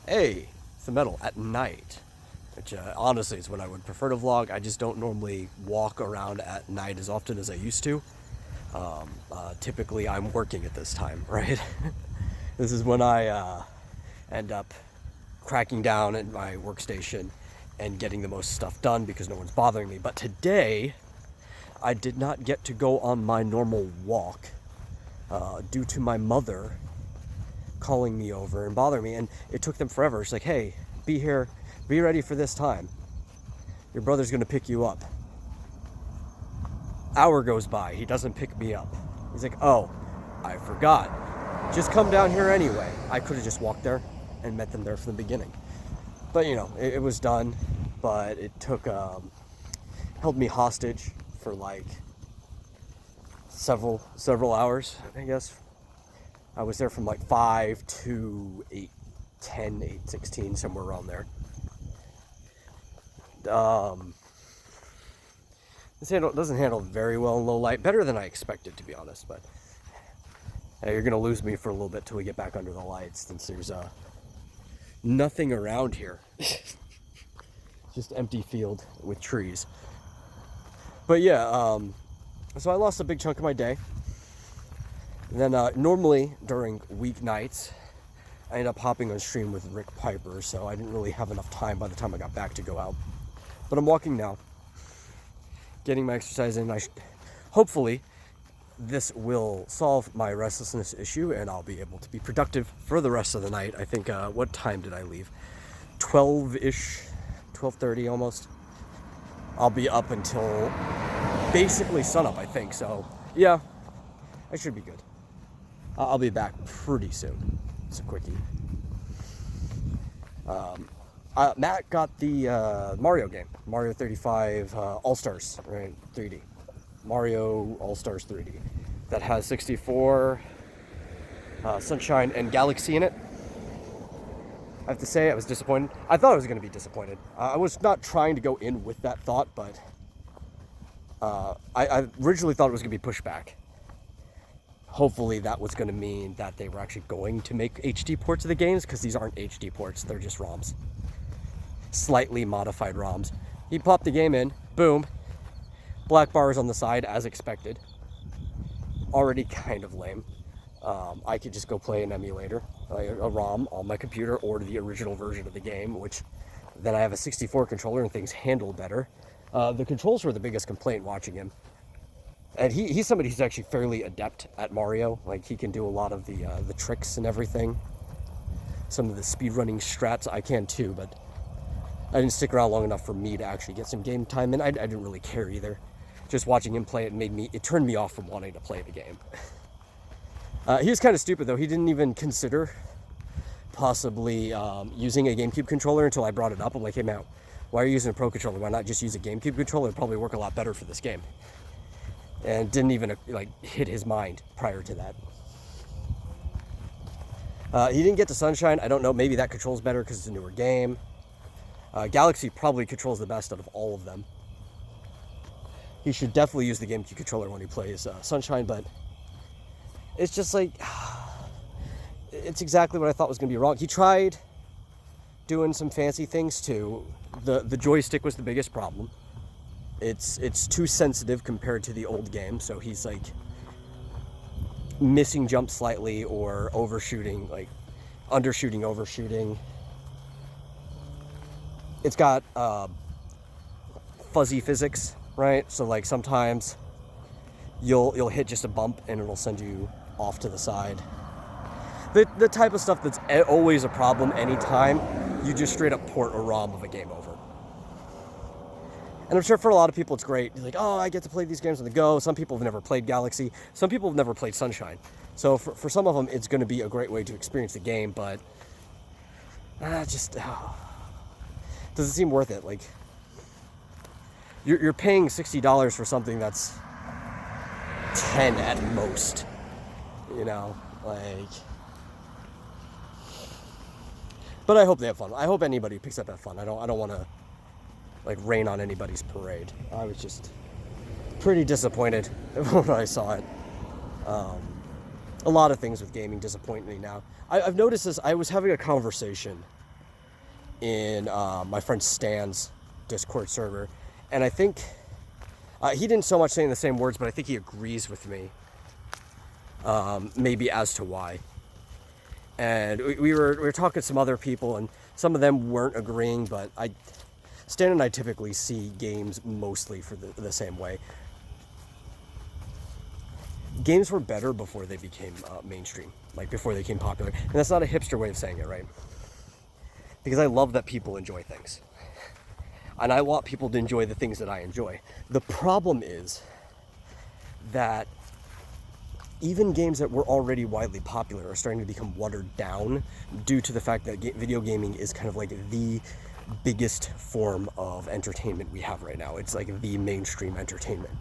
Hey, it's the metal at night, which honestly is when I would prefer to vlog. I just don't normally walk around at night as often as I used to. Typically, I'm working at this time, right? This is when I end up cracking down at my workstation and getting the most stuff done because no one's bothering me. But today, I did not get to go on my normal walk due to my mother calling me over and bothering me, and it took them forever. It's like, hey, be here, be ready for this time. Your brother's gonna pick you up. Hour goes by, he doesn't pick me up. He's like, oh, I forgot. Just come down here anyway. I could have just walked there and met them there from the beginning. But you know, it was done, but it took, held me hostage for like several hours, I guess. I was there from like 5 to 8:10, 8:16, somewhere around there. This doesn't handle very well in low light. Better than I expected, to be honest. But you're gonna lose me for a little bit till we get back under the lights, since there's nothing around here. Just empty field with trees. But yeah, so I lost a big chunk of my day. And then normally during weeknights, I end up hopping on stream with Rick Piper, so I didn't really have enough time by the time I got back to go out. But I'm walking now, getting my exercise in. Hopefully, this will solve my restlessness issue, and I'll be able to be productive for the rest of the night. I think, what time did I leave? 12-ish, 12:30 almost. I'll be up until basically sunup, I think. So, yeah, I should be good. I'll be back pretty soon. It's a quickie. Matt got the Mario game, Mario 35 All-Stars, right? 3D. Mario All-Stars 3D. That has 64, Sunshine, and Galaxy in it. I have to say, I was disappointed. I thought I was going to be disappointed. I was not trying to go in with that thought, but I originally thought it was going to be pushed back. Hopefully that was going to mean that they were actually going to make HD ports of the games, because these aren't HD ports, they're just ROMs. Slightly modified ROMs. He popped the game in, boom. Black bars on the side, as expected. Already kind of lame. I could just go play an emulator, a ROM, on my computer, or the original version of the game, which then I have a 64 controller and things handle better. The controls were the biggest complaint watching him. And he's somebody who's actually fairly adept at Mario. Like, he can do a lot of the tricks and everything. Some of the speedrunning strats I can too, but I didn't stick around long enough for me to actually get some game time in. I didn't really care either. Just watching him play it turned me off from wanting to play the game. He was kind of stupid though. He didn't even consider possibly using a GameCube controller until I brought it up. I'm like, hey man, why are you using a Pro Controller? Why not just use a GameCube controller? It'd probably work a lot better for this game. And didn't even hit his mind prior to that. He didn't get to Sunshine. I don't know, maybe that controls better because it's a newer game. Galaxy probably controls the best out of all of them. He should definitely use the GameCube controller when he plays Sunshine, but it's just like, it's exactly what I thought was going to be wrong. He tried doing some fancy things too. The joystick was the biggest problem. It's too sensitive compared to the old game, so he's like missing jumps slightly or overshooting, like undershooting, overshooting. It's got fuzzy physics, right? So like sometimes you'll hit just a bump and it'll send you off to the side. The type of stuff that's always a problem anytime you just straight up port a ROM of a game over. And I'm sure for a lot of people it's great. You're like, oh, I get to play these games on the go. Some people have never played Galaxy. Some people have never played Sunshine. So for some of them, it's going to be a great way to experience the game, but doesn't seem worth it. Like, you're paying $60 for something that's 10 at most. You know, like. But I hope they have fun. I hope anybody picks up that fun. I don't want to rain on anybody's parade. I was just pretty disappointed when I saw it. A lot of things with gaming disappoint me now. I've noticed this. I was having a conversation in my friend Stan's Discord server, and I think he didn't so much say in the same words, but I think he agrees with me, maybe as to why. And we were talking to some other people, and some of them weren't agreeing, but Stan and I typically see games mostly for the same way. Games were better before they became mainstream, like before they became popular. And that's not a hipster way of saying it, right? Because I love that people enjoy things. And I want people to enjoy the things that I enjoy. The problem is that even games that were already widely popular are starting to become watered down due to the fact that video gaming is kind of like the biggest form of entertainment we have right now. It's like the mainstream entertainment.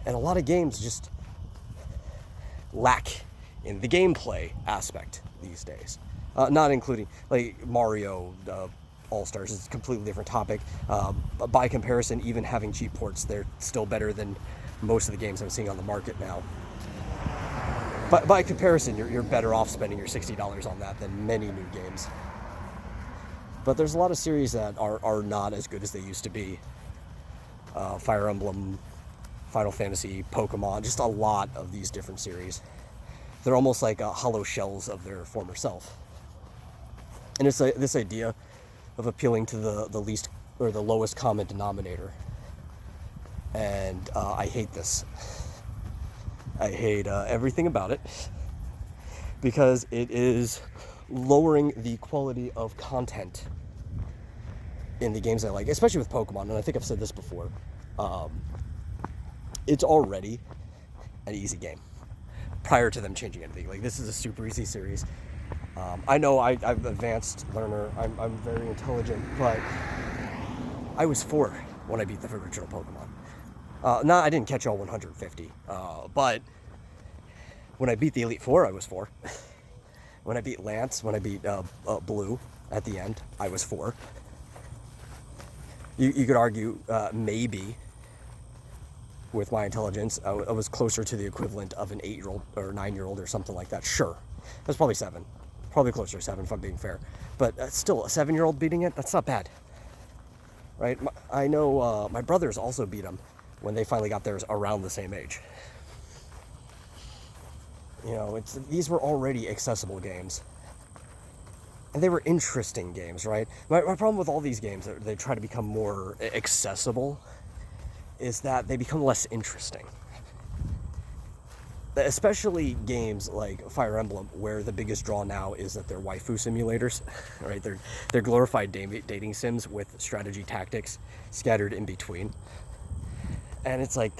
And a lot of games just lack in the gameplay aspect these days. Not including, like, Mario All-Stars is a completely different topic. By comparison, even having cheap ports, they're still better than most of the games I'm seeing on the market now. But by comparison, you're better off spending your $60 on that than many new games. But there's a lot of series that are not as good as they used to be. Fire Emblem, Final Fantasy, Pokemon, just a lot of these different series. They're almost like hollow shells of their former self. And it's this idea of appealing to the least or the lowest common denominator. And I hate this. I hate everything about it because it is lowering the quality of content in the games I like, especially with Pokemon. And I think I've said this before. It's already an easy game prior to them changing anything. Like, this is a super easy series. I know I'm an advanced learner. I'm very intelligent, but I was 4 when I beat the original Pokemon. I didn't catch all 150, but when I beat the Elite Four, I was 4. When I beat Lance, when I beat Blue at the end, I was 4. You could argue maybe with my intelligence, I was closer to the equivalent of an 8-year-old or 9-year-old or something like that. Sure, that's probably 7. Probably closer to 7 if I'm being fair. But still, a 7-year-old beating it, that's not bad. Right? I know my brothers also beat him when they finally got theirs around the same age. You know, these were already accessible games. And they were interesting games, right? My problem with all these games that they try to become more accessible is that they become less interesting. Especially games like Fire Emblem, where the biggest draw now is that they're waifu simulators, right? They're glorified dating sims with strategy tactics scattered in between. And it's like,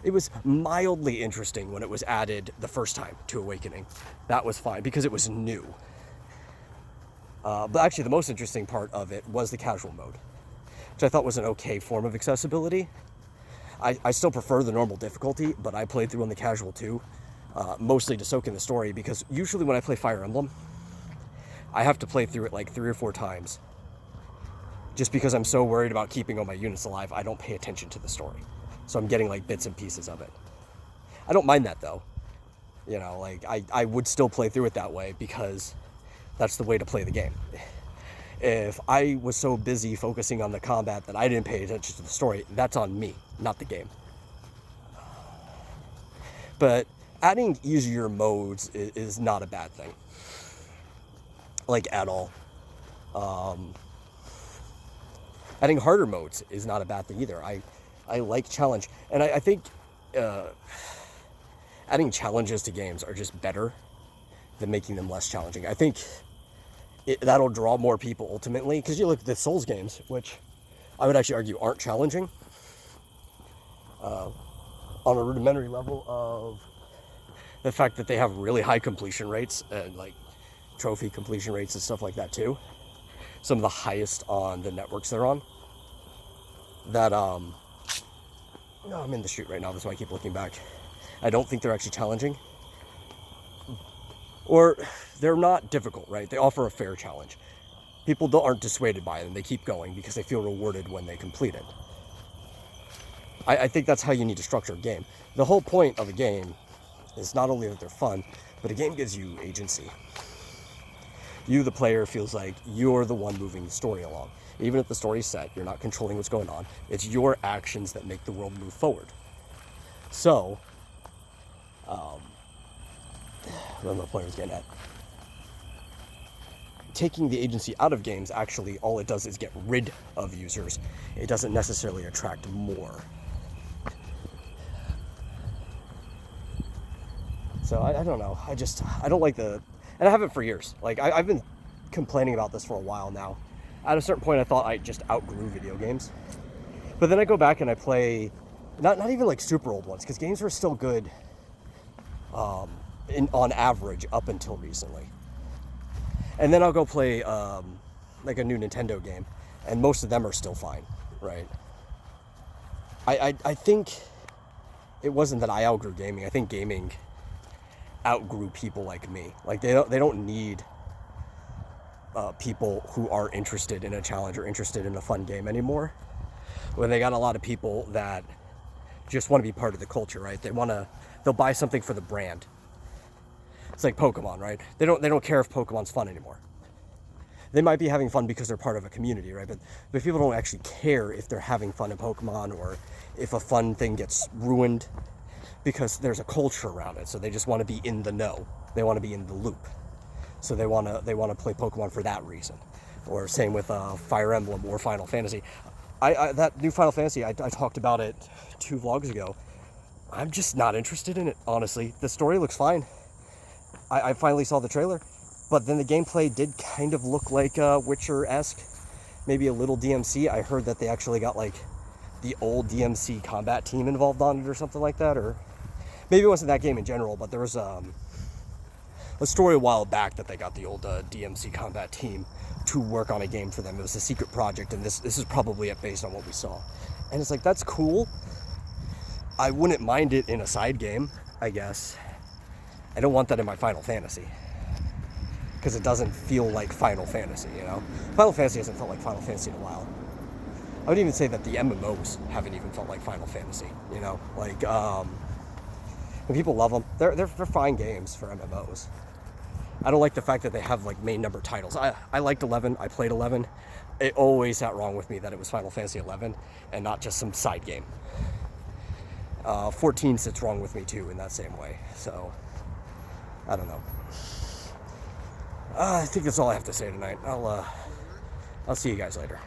it was mildly interesting when it was added the first time to Awakening. That was fine because it was new. But actually the most interesting part of it was the casual mode, which I thought was an okay form of accessibility. I still prefer the normal difficulty, but I played through on the casual too, mostly to soak in the story, because usually when I play Fire Emblem, I have to play through it like 3 or 4 times. Just because I'm so worried about keeping all my units alive, I don't pay attention to the story. So I'm getting like bits and pieces of it. I don't mind that though. You know, like I would still play through it that way because that's the way to play the game. If I was so busy focusing on the combat that I didn't pay attention to the story, that's on me, not the game. But adding easier modes is not a bad thing. Like, at all. Adding harder modes is not a bad thing either. I like challenge. And I think adding challenges to games are just better than making them less challenging. I think that'll draw more people ultimately, because you look at the Souls games, which I would actually argue aren't challenging on a rudimentary level of the fact that they have really high completion rates and like trophy completion rates and stuff like that too. Some of the highest on the networks they're on. That no, I'm in the street right now, that's why I keep looking back. I don't think they're actually challenging. Or they're not difficult, right? They offer a fair challenge. People aren't dissuaded by them. They keep going because they feel rewarded when they complete it. I think that's how you need to structure a game. The whole point of a game is not only that they're fun, but a game gives you agency. You, the player, feels like you're the one moving the story along. Even if the story's set, you're not controlling what's going on. It's your actions that make the world move forward. So, what my point was getting at. Taking the agency out of games, actually, all it does is get rid of users. It doesn't necessarily attract more. So I don't know. I don't like the, and I haven't for years. Like I've been complaining about this for a while now. At a certain point, I thought I just outgrew video games. But then I go back and I play, not even like super old ones, because games were still good on average up until recently. And then I'll go play like a new Nintendo game, and most of them are still fine, right? I think it wasn't that I outgrew gaming. I think gaming outgrew people like me. Like they don't need people who are interested in a challenge or interested in a fun game anymore. When they got a lot of people that just want to be part of the culture, right? They'll buy something for the brand. It's like Pokemon, right? They don't care if Pokemon's fun anymore. They might be having fun because they're part of a community, right? But people don't actually care if they're having fun in Pokemon or if a fun thing gets ruined, because there's a culture around it. So they just want to be in the know. They want to be in the loop. So they want to play Pokemon for that reason. Or same with Fire Emblem or Final Fantasy. That new Final Fantasy, I talked about it 2 vlogs ago. I'm just not interested in it, honestly. The story looks fine. I finally saw the trailer, but then the gameplay did kind of look like Witcher-esque, maybe a little DMC. I heard that they actually got like the old DMC combat team involved on it or something like that, or maybe it wasn't that game in general, but there was a story a while back that they got the old DMC combat team to work on a game for them. It was a secret project, and this is probably it based on what we saw. And it's like, that's cool. I wouldn't mind it in a side game, I guess. I don't want that in my Final Fantasy, because it doesn't feel like Final Fantasy, you know? Final Fantasy hasn't felt like Final Fantasy in a while. I would even say that the MMOs haven't even felt like Final Fantasy, you know? Like, when people love them, they're fine games for MMOs. I don't like the fact that they have like main number titles. I liked 11, I played 11. It always sat wrong with me that it was Final Fantasy 11 and not just some side game. 14 sits wrong with me too in that same way, so I don't know. I think that's all I have to say tonight. I'll see you guys later.